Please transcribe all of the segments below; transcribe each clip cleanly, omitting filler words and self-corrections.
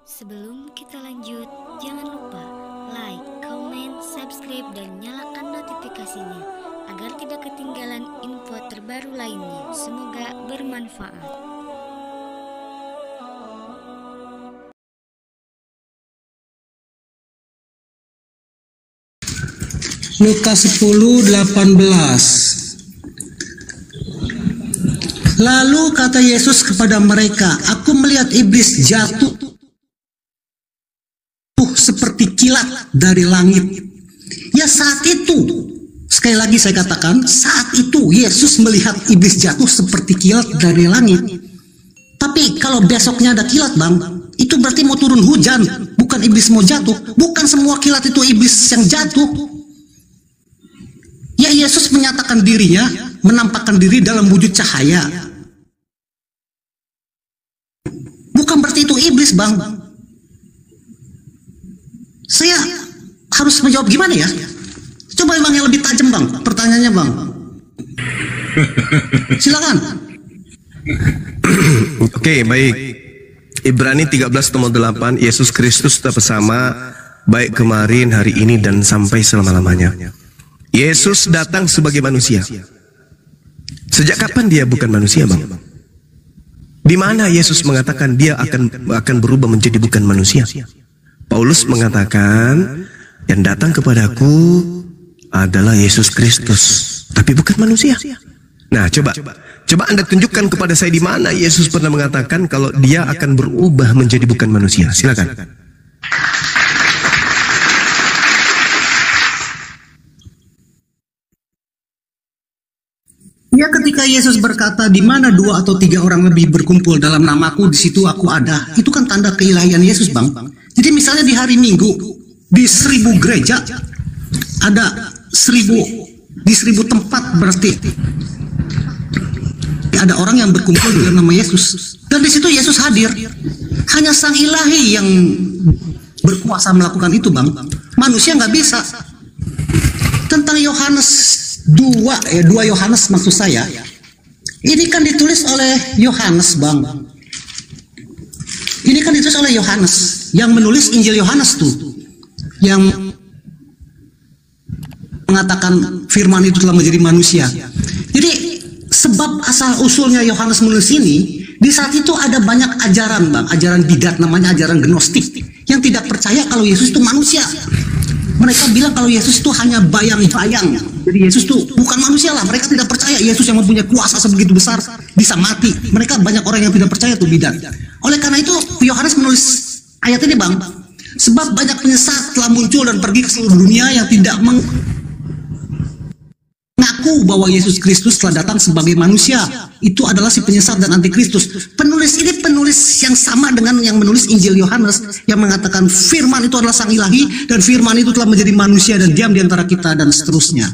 Sebelum kita lanjut, jangan lupa like, comment, subscribe, dan nyalakan notifikasinya agar tidak ketinggalan info terbaru lainnya. Semoga bermanfaat. Lukas 10:18. Lalu kata Yesus kepada mereka, "Aku melihat iblis jatuh seperti kilat dari langit." Ya, saat itu, sekali lagi saya katakan, saat itu Yesus melihat iblis jatuh seperti kilat dari langit. Tapi kalau besoknya ada kilat, Bang, itu berarti mau turun hujan, bukan iblis mau jatuh. Bukan semua kilat itu iblis yang jatuh. Ya, Yesus menyatakan dirinya, menampakkan diri dalam wujud cahaya. Bukan berarti itu iblis, Bang. Saya harus menjawab gimana ya? Coba Bang yang lebih tajam, Bang, pertanyaannya, Bang. Silakan. Oke, baik. Ibrani 13:8, Yesus Kristus tetap bersama, baik kemarin, hari ini, dan sampai selama-lamanya. Yesus datang sebagai manusia. Sejak kapan dia bukan manusia, Bang? Di mana Yesus mengatakan dia akan berubah menjadi bukan manusia? Paulus mengatakan, yang datang kepadaku adalah Yesus Kristus, tapi bukan manusia. Nah, coba Anda tunjukkan kepada saya di mana Yesus pernah mengatakan kalau dia akan berubah menjadi bukan manusia. Silakan. Ya, ketika Yesus berkata, "Di mana 2 atau 3 orang lebih berkumpul dalam namaku, di situ aku ada." Itu kan tanda keilahian Yesus, Bang. Jadi misalnya di hari Minggu, di 1000 gereja, ada 1000 tempat, berarti ada orang yang berkumpul dalam nama Yesus. Dan di situ Yesus hadir. Hanya Sang Ilahi yang berkuasa melakukan itu, Bang. Manusia nggak bisa. Tentang Yohanes 2 Yohanes maksud saya, ini kan ditulis oleh Yohanes, Bang. Ini kan ditulis oleh Yohanes yang menulis Injil Yohanes tuh, yang mengatakan firman itu telah menjadi manusia. Jadi sebab asal usulnya Yohanes menulis ini, di saat itu ada banyak ajaran, Bang, ajaran bidat, namanya ajaran gnostik, yang tidak percaya kalau Yesus itu manusia. Mereka bilang kalau Yesus itu hanya bayang-bayang. Jadi Yesus itu bukan manusia lah. Mereka tidak percaya Yesus yang mempunyai kuasa sebegitu besar bisa mati. Mereka banyak orang yang tidak percaya itu bidat. Oleh karena itu Yohanes menulis ayat ini, Bang. Sebab banyak penyesat telah muncul dan pergi ke seluruh dunia yang tidak mengaku bahwa Yesus Kristus telah datang sebagai manusia. Itu adalah si penyesat dan antikristus. Penulis ini penulis yang sama dengan yang menulis Injil Yohanes, yang mengatakan firman itu adalah Sang Ilahi, dan firman itu telah menjadi manusia dan diam di antara kita, dan seterusnya.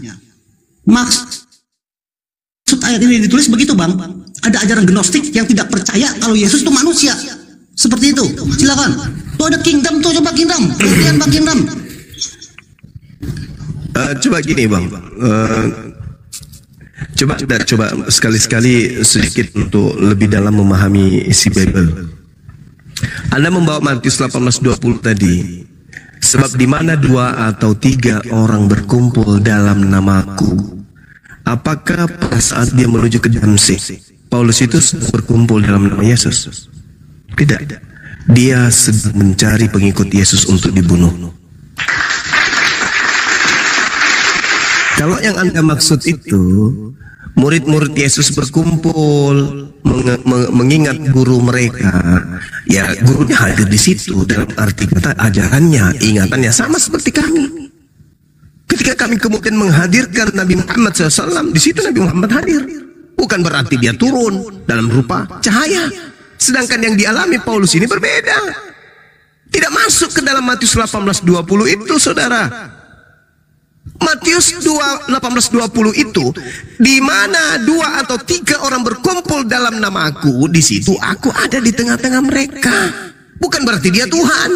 Maksud ayat ini ditulis begitu, Bang. Ada ajaran gnostik yang tidak percaya kalau Yesus itu manusia. Seperti itu. Silakan. Tuh ada kingdom tuh, coba kingdom. Kemudian Bang kingdom. Coba gini, Bang. Coba sekali-sekali sedikit untuk lebih dalam memahami isi Bible. Anda membawa Matius 18:20 tadi. Sebab di mana 2 atau 3 orang berkumpul dalam namaku. Apakah pada saat dia menuju ke Damsyik, Paulus itu berkumpul dalam nama Yesus? Tidak. Dia sedang mencari pengikut Yesus untuk dibunuh. Kalau yang Anda maksud itu, murid-murid Yesus berkumpul mengingat guru mereka, ya gurunya hadir di situ, dalam arti kata ajarannya, ingatannya sama seperti kami. Ketika kami kemudian menghadirkan Nabi Muhammad SAW, di situ Nabi Muhammad hadir. Bukan berarti dia turun dalam rupa cahaya. Sedangkan yang dialami Paulus ini berbeda. Tidak masuk ke dalam Matius 18:20 itu, saudara. Matius 18:20 itu, di mana 2 atau 3 orang berkumpul dalam namaku, di situ aku ada di tengah-tengah mereka. Bukan berarti dia Tuhan.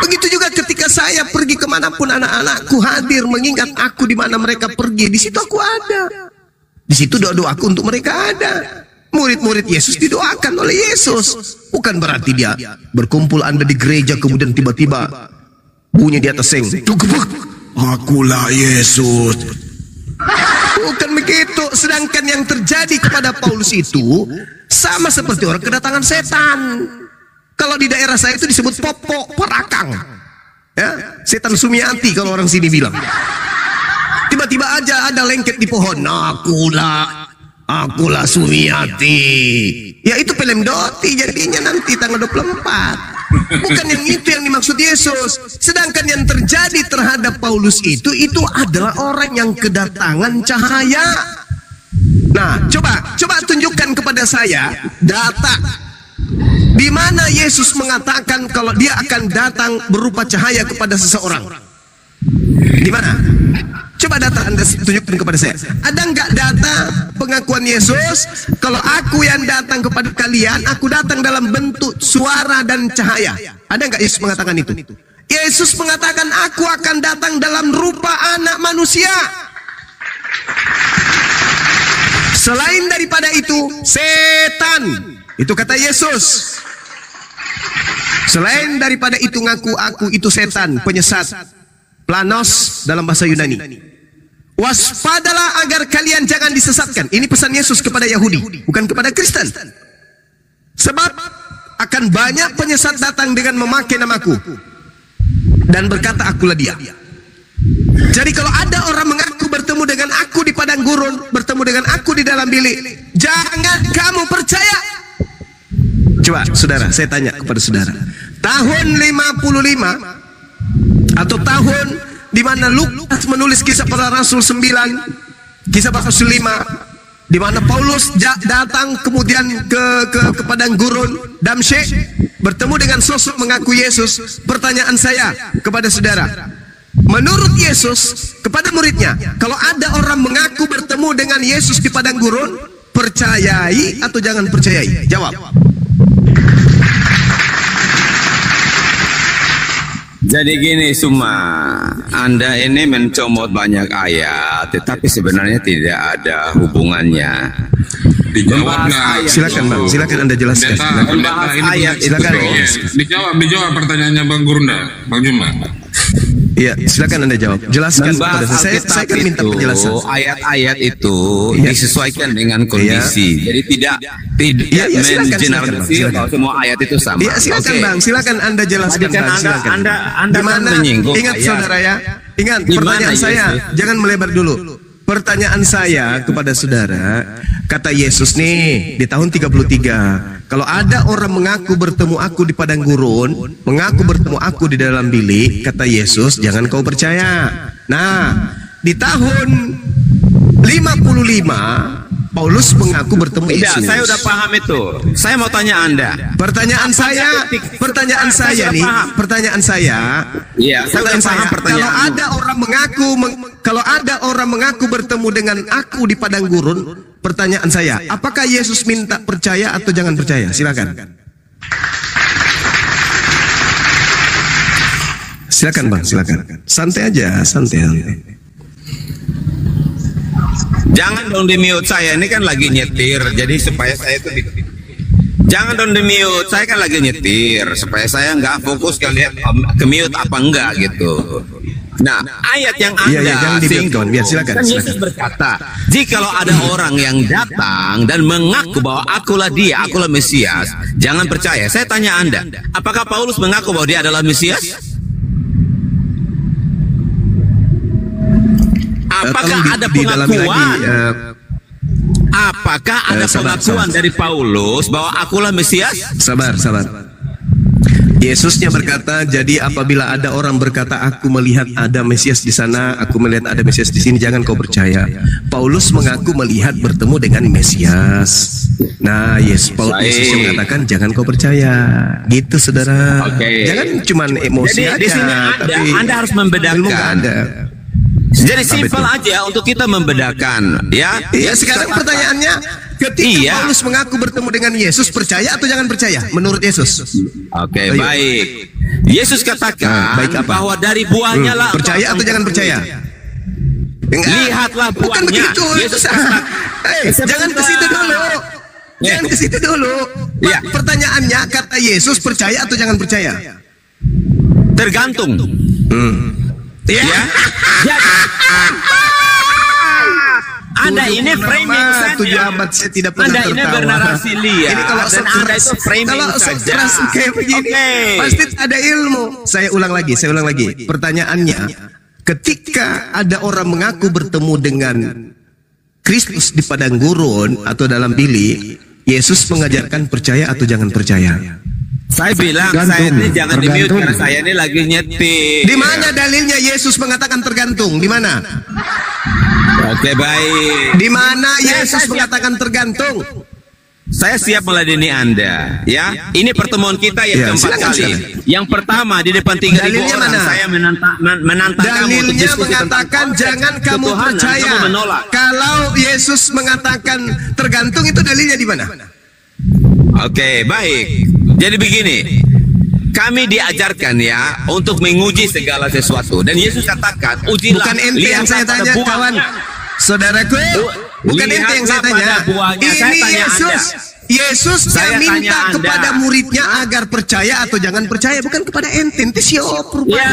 Begitu juga ketika saya pergi kemanapun, anak-anakku hadir mengingat aku di mana mereka pergi, di situ aku ada. Di situ doa-doaku untuk mereka ada. Murid-murid Yesus didoakan oleh Yesus. Bukan berarti dia berkumpul Anda di gereja kemudian tiba-tiba bunyi di atas seng, akulah Yesus. Bukan begitu. Sedangkan yang terjadi kepada Paulus itu sama seperti orang kedatangan setan. Kalau di daerah saya itu disebut popok perakang, ya, setan Sumiati kalau orang sini bilang. Tiba-tiba aja ada lengket di pohon, akulah Sumiati. Ya itu film Doti jadinya nanti tanggal 24. Bukan yang itu yang dimaksud Yesus. Sedangkan yang terjadi terhadap Paulus itu adalah orang yang kedatangan cahaya. Nah, coba tunjukkan kepada saya data di mana Yesus mengatakan kalau dia akan datang berupa cahaya kepada seseorang. Di mana? Coba data Anda tunjukkan kepada saya. Ada nggak data pengakuan Yesus kalau aku yang datang kepada kalian, aku datang dalam bentuk suara dan cahaya? Ada nggak Yesus mengatakan itu? Yesus mengatakan aku akan datang dalam rupa anak manusia. Selain daripada itu, setan. Itu kata Yesus. Selain daripada itu ngaku aku itu setan, penyesat. Planos dalam bahasa Yunani. Waspadalah agar kalian jangan disesatkan. Ini pesan Yesus kepada Yahudi, bukan kepada Kristen. Sebab akan banyak penyesat datang dengan memakai namaku dan berkata akulah dia. Jadi kalau ada orang mengaku bertemu dengan aku di padang gurun, bertemu dengan aku di dalam bilik, jangan kamu percaya. Coba saudara, saya tanya kepada saudara, tahun 55 atau tahun di mana Lukas menulis kisah para rasul 9, kisah para rasul 5, di mana Paulus datang kemudian ke padang gurun Damsyik, bertemu dengan sosok mengaku Yesus. Pertanyaan saya kepada saudara, menurut Yesus kepada muridnya, kalau ada orang mengaku bertemu dengan Yesus di padang gurun, percayai atau jangan percayai? Jawab. Jadi gini Suma, Anda ini mencomot banyak ayat, tetapi sebenarnya tidak ada hubungannya. Dijawab nggak? Silakan Bang, silakan Anda jelaskan. Silakan. Dijawab pertanyaannya Bang Gurunda, Bang Juma. Iya, silakan Anda jawab. Jelaskan kepada saya kan minta penjelasan. Ayat-ayat itu disesuaikan dengan kondisi. Jadi tidak mengeneralisir kalau semua ayat itu sama. Iya, silakan Bang, silakan Anda jelaskan. Anda menyinggung. Ingat saudara ya, ingat pertanyaan saya, jangan melebar dulu. Pertanyaan saya kepada saudara, kata Yesus nih di tahun 33, kalau ada orang mengaku bertemu aku di padang gurun, mengaku bertemu aku di dalam bilik, kata Yesus, jangan kau percaya. Nah, di tahun 55 Paulus mengaku bertemu Yesus. Saya udah paham itu. Saya mau tanya Anda. Pertanyaan saya. Iya, saya udah paham pertanyaan. Kalau ada orang mengaku bertemu dengan aku di padang gurun, pertanyaan saya, apakah Yesus minta percaya atau jangan percaya? Silakan. Silakan Bang, silakan. Santai aja, santai. Jangan dong di mute, saya ini kan lagi nyetir, jadi supaya saya itu jangan dong di mute, saya kan lagi nyetir supaya saya nggak fokus kalian ke mute apa enggak gitu. Nah, ayat yang Anda singgung, silakan. Kan Yesus berkata, jikalau ada orang yang datang dan mengaku bahwa akulah dia, akulah Mesias, jangan percaya. Saya tanya Anda, apakah Paulus mengaku bahwa dia adalah Mesias? Apakah ada pengakuan? Apakah ada pengakuan dari Paulus bahwa akulah Mesias? Sabar. Yesusnya berkata, jadi apabila ada orang berkata, aku melihat ada Mesias di sana, aku melihat ada Mesias di sini, jangan kau percaya. Paulus mengaku melihat bertemu dengan Mesias. Nah, Yesus yang mengatakan, jangan kau percaya. Gitu, saudara. Jangan cuma emosi jadi, aja. Di sini Anda harus membedakan. Jadi simpel aja untuk kita membedakan, ya. Iya, sekarang pertanyaannya, ketika Paulus mengaku bertemu dengan Yesus, percaya atau jangan percaya menurut Yesus? Oke, baik. Yesus katakan bahwa dari buahnya lah. Percaya atau jangan percaya? Lihatlah buahnya. Yesus jangan ke situ dulu. Jangan ke situ dulu. Iya. Pertanyaannya, kata Yesus percaya atau jangan percaya? Tergantung. Ya. Ya. Jadi, Anda ini framing Tujuh saja. abad saya tidak pernah Anda ini tertawa. bernarasi liar. Ini kalau dan Anda itu framing kalau saja. keras kayak begini, Oke. pasti ada ilmu. Saya ulang lagi. Pertanyaannya, ketika ada orang mengaku bertemu dengan Kristus di padang gurun atau dalam bilik, Yesus mengajarkan percaya atau jangan percaya? Saya bilang saya ini jangan di-mute karena saya ini lagi nyetir. Di mana dalilnya Yesus mengatakan tergantung? Di mana? Oke, baik. Di mana Yesus mengatakan tergantung? Saya siap meladeni Anda, ya. Ini pertemuan kita yang Ya, keempat silakan, kali. silakan. Yang pertama di depan 3.000 Dalilnya orang mana? saya menantang kamu untuk Dalilnya diskusi tentang mengatakan konteks jangan kamu ketuhanan, percaya. kamu menolak. Kalau Yesus mengatakan tergantung, itu dalilnya di mana? Oke, baik. Jadi begini, kami diajarkan ya untuk menguji segala sesuatu. Dan Yesus katakan, ujilah. Bukan ente yang saya lihatlah tanya, pada kawan. buahnya. Saudaraku, bukan ente yang saya Lihatlah tanya. pada buahnya. Saya Ini tanya Yesus. Yesus Saya yang minta tanya Anda. kepada muridnya agar percaya atau jangan percaya, bukan kepada ente. Ente siapa? Ya.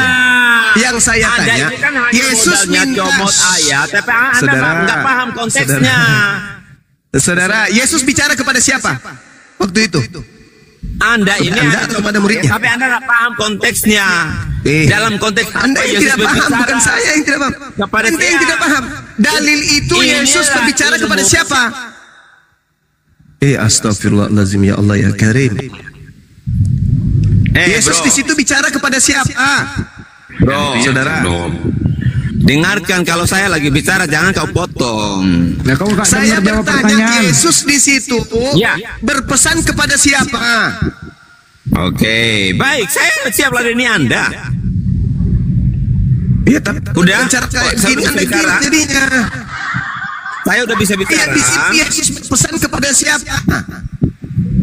Yang saya Anda tanya, ini kan hanya Yesus modalnya minta. comot ayat, tapi Anda Saudara, nggak paham konteksnya. Saudara, Yesus bicara kepada siapa waktu itu? Anda ini Anda atau pada muridnya? Tapi Anda nggak paham konteksnya. Dalam konteks Anda yang Yesus tidak paham, berbicara bukan saya yang tidak paham. kepada Anda yang siapa? tidak paham. Dalil itu Yesus Inilah berbicara ilmu. kepada siapa? Astagfirullahaladzim, ya Allah ya Karim. Yesus bro, di situ bicara kepada siapa? bro, Saudara, dengarkan kalau saya lagi bicara jangan kau potong. Nah, kamu gak saya dengar jawab bertanya, pertanyaan. Yesus di situ Ya. berpesan kepada siapa? Oke, baik, saya siap ladeni Anda. Ya, tapi Udah? bicara kayak Saya gini bisa Anda bicara. gila jadinya. Saya udah bisa Ya, bicara. di situ Yesus berpesan kepada siapa?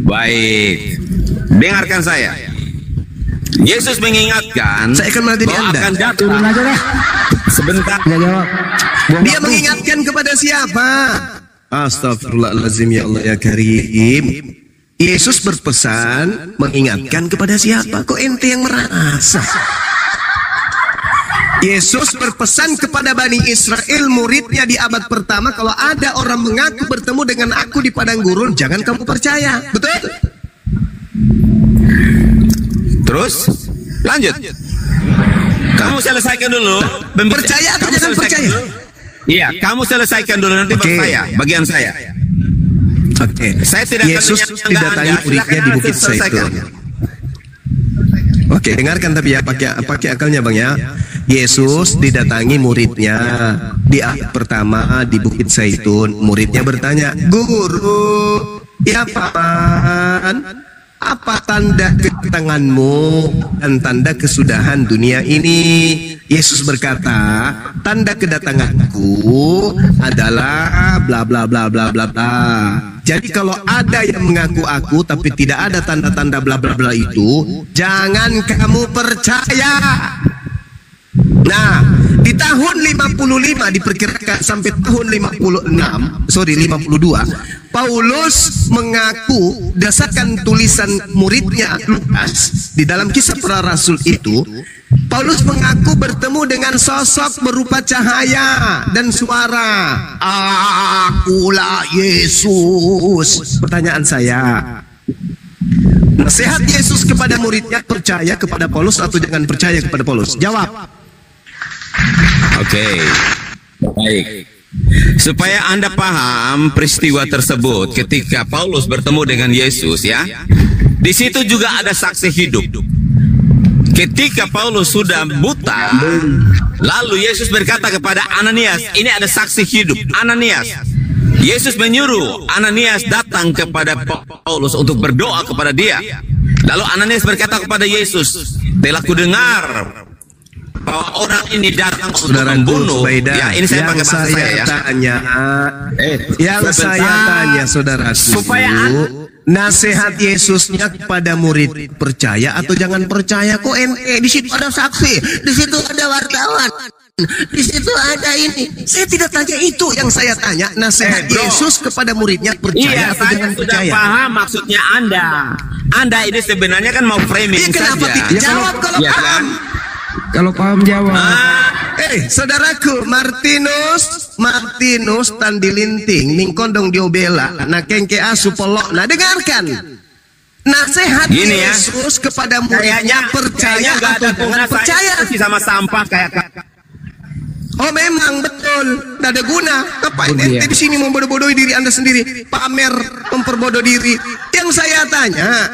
Baik, dengarkan saya. Yesus mengingatkan Saya akan meladeni bahwa Anda. akan datang Turun aja deh. sebentar. Nggak jawab. Buang Dia waktu. mengingatkan kepada siapa? Astagfirullahaladzim, ya Allah ya Karim. Yesus berpesan mengingatkan kepada siapa? Kok ente yang merasa? Yesus berpesan kepada Bani Israel, muridnya di abad pertama, kalau ada orang mengaku bertemu dengan aku di padang gurun, jangan kamu percaya. Betul? Terus lanjut. Kamu selesaikan dulu. Percaya atau Kamu jangan selesaikan percaya? dulu. Iya, kamu selesaikan dulu nanti Oke. baru saya, bagian saya. Oke. Saya tidak akan Yesus menyangka didatangi Anda. muridnya di Silakan Bukit selesaikan. Zaitun. Oke, dengarkan tapi ya, pakai akalnya Bang ya. Yesus didatangi muridnya di abad pertama di Bukit Zaitun. Muridnya bertanya, "Guru, ya Paman, apa tanda kedatanganmu dan tanda kesudahan dunia ini?" Yesus berkata, "Tanda kedatanganku adalah bla bla bla bla bla bla." Jadi kalau ada yang mengaku aku tapi tidak ada tanda-tanda bla bla bla itu, jangan kamu percaya. Nah, di tahun 55 diperkirakan sampai tahun 52, Paulus mengaku berdasarkan tulisan muridnya Lukas di dalam Kisah Para Rasul itu, Paulus mengaku bertemu dengan sosok berupa cahaya dan suara. Akulah Yesus. Pertanyaan saya, nasihat Yesus kepada muridnya, percaya kepada Paulus atau jangan percaya kepada Paulus? Jawab. Oke, baik. Supaya Anda paham peristiwa tersebut ketika Paulus bertemu dengan Yesus ya. Di situ juga ada saksi hidup. Ketika Paulus sudah buta, lalu Yesus berkata kepada Ananias, ini ada saksi hidup. Ananias, Yesus menyuruh Ananias datang kepada Paulus untuk berdoa kepada dia. Lalu Ananias berkata kepada Yesus, telah kudengar bahwa orang ini datang untuk membunuh. Ya, ini saya pakai bahasa saya ya. Yang saya tanya, saudaraku, supaya nasihat Yesusnya kepada murid, percaya atau jangan percaya? Kok di situ ada saksi, di situ ada wartawan, di situ ada ini. Saya tidak tanya itu, yang saya tanya nasihat Yesus kepada muridnya, percaya atau jangan percaya? Paham maksudnya Anda ini sebenarnya kan mau framing Kenapa saja. tidak jawab kalau Ya paham? Kalau paham jawab. Saudaraku, Martinus Tandilinting Mingkondong diobela na kengke asu polok. Nah, dengarkan nasihat Gini ya. Yesus kepada muridnya, percaya nggak atau ada jangan guna percaya. saya sama sampah kayak Oh memang betul, tidak ada guna. Ngapain Iya. ente di sini membodoh-bodohi diri Anda sendiri, pamer, memperbodoh diri. Yang saya tanya,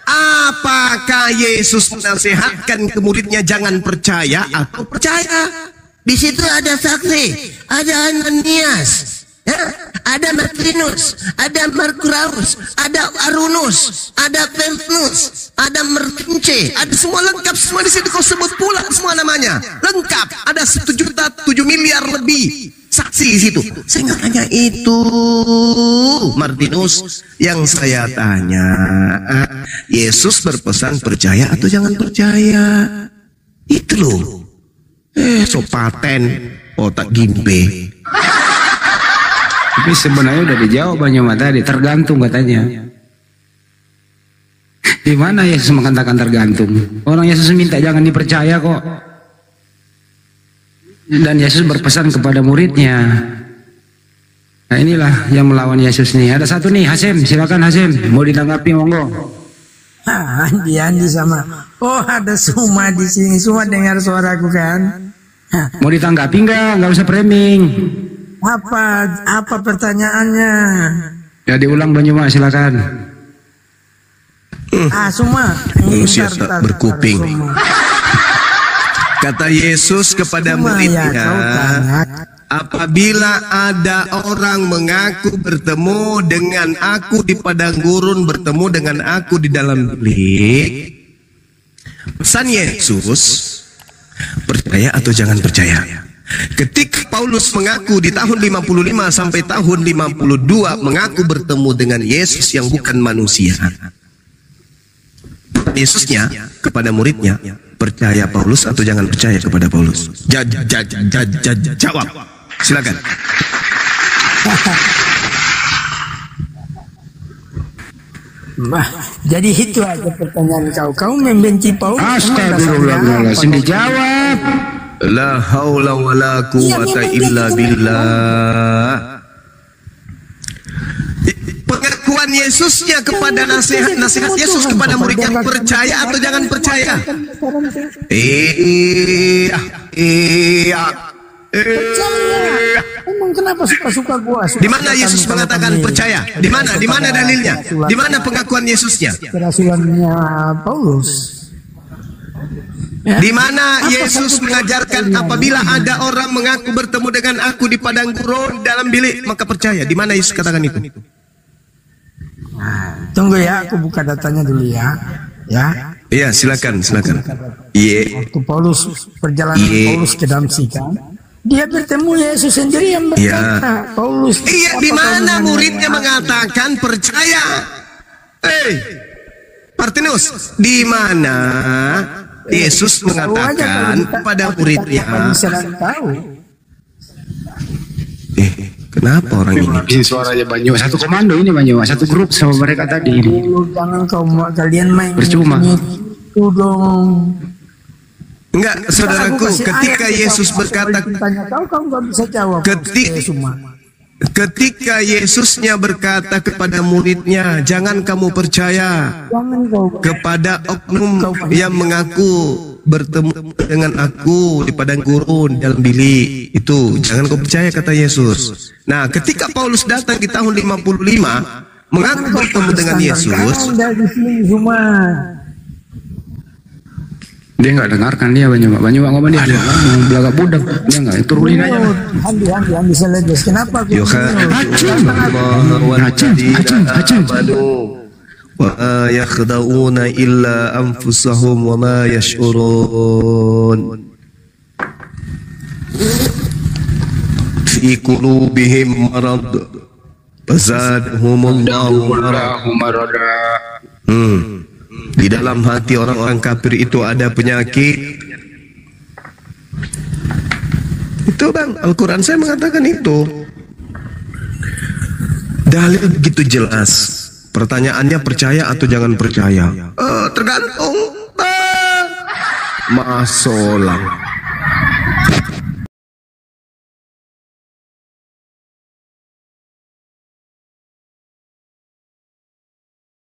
apakah Yesus menasihatkan ke muridnya jangan percaya atau percaya? Di situ ada saksi, ada Ananias, ya, ada Martinus, ada Markuraus, ada Arunus, ada Pempnus, ada Mertince, ada semua lengkap, semua di situ kau sebut pula semua namanya lengkap. Ada 1,7 miliar lebih saksi di situ. Saya nggak tanya itu, Martinus. Yang saya tanya, Yesus berpesan percaya atau jangan percaya? Itu loh. So paten otak gimpe. Tapi sebenarnya udah dijawab Banyuma tadi, tergantung katanya. Di mana Yesus mengatakan tergantung? Orang Yesus minta jangan dipercaya kok. Dan Yesus berpesan kepada muridnya. Nah inilah yang melawan Yesus nih. Ada satu nih, Hasim, silakan Hasim, mau ditanggapi monggo. Andi sama. Oh ada Suma di sini. Suma dengar suaraku kan? Mau ditanggapi nggak usah framing. Apa pertanyaannya? Ya diulang Banyuma, silakan. Suma. Manusia tak berkuping. Kata Yesus kepada muridnya, apabila ada orang mengaku bertemu dengan aku di padang gurun, bertemu dengan aku di dalam bilik, pesan Yesus, percaya atau jangan percaya. Ketika Paulus mengaku di tahun 55 sampai tahun 52 mengaku bertemu dengan Yesus yang bukan manusia, Yesusnya kepada muridnya, percaya Paulus atau jangan percaya kepada Paulus? Jawab, silakan. Jadi itu aja pertanyaan kau. Kau membenci Paulus? Astagfirullahaladzim, dijawab. La haula wa la quwata illa billah. Pengakuan Yesusnya kepada nasihat Yesus kepada muridnya, percaya atau jangan percaya? Emang kenapa suka-suka gua? Di mana Yesus mengatakan percaya? Di mana? Di mana dalilnya? Di mana pengakuan Yesusnya? Kerasulannya Paulus. Di mana Yesus mengajarkan apabila ada orang mengaku bertemu dengan aku di padang gurun dalam bilik maka percaya? Di mana Yesus katakan itu? Tunggu ya, aku buka datanya dulu ya. Ya. Iya, silakan. Iya. Waktu Paulus perjalanan Paulus ke Damsik kan, dia bertemu Yesus sendiri yang berkata, Paulus. Iya, di mana muridnya mengatakan percaya? Martinus, di mana Yesus mengatakan kepada muridnya? Kenapa orang ini? Ini suaranya Banyuma, satu komando ini Banyuma, satu grup sama mereka tadi ini. Jangan kalian main percuma. Itu dong. Enggak, saudaraku, ketika Yesus berkata, kau nggak bisa jawab. Ketika Yesusnya berkata kepada muridnya, jangan kamu percaya kepada oknum yang mengaku bertemu dengan aku di padang gurun dalam bilik, itu jangan kau percaya, kata Yesus. Nah, ketika Paulus datang di tahun 55 mengaku bertemu dengan Yesus, dia nggak dengarkan dia Banyuma ngomong dia ngomong belagak budak, dia nggak turunin aja. Handi seledes. Kenapa? Acun. wa yakhda'una illa anfusahum wa ma yash'urun fi qulubihim marad Fazadhumullahu marada. Di dalam hati orang-orang kafir itu ada penyakit. Itu bang, Al-Quran saya mengatakan itu. Dalil begitu jelas. Pertanyaannya percaya atau jangan percaya? Tergantung bang. Masolang.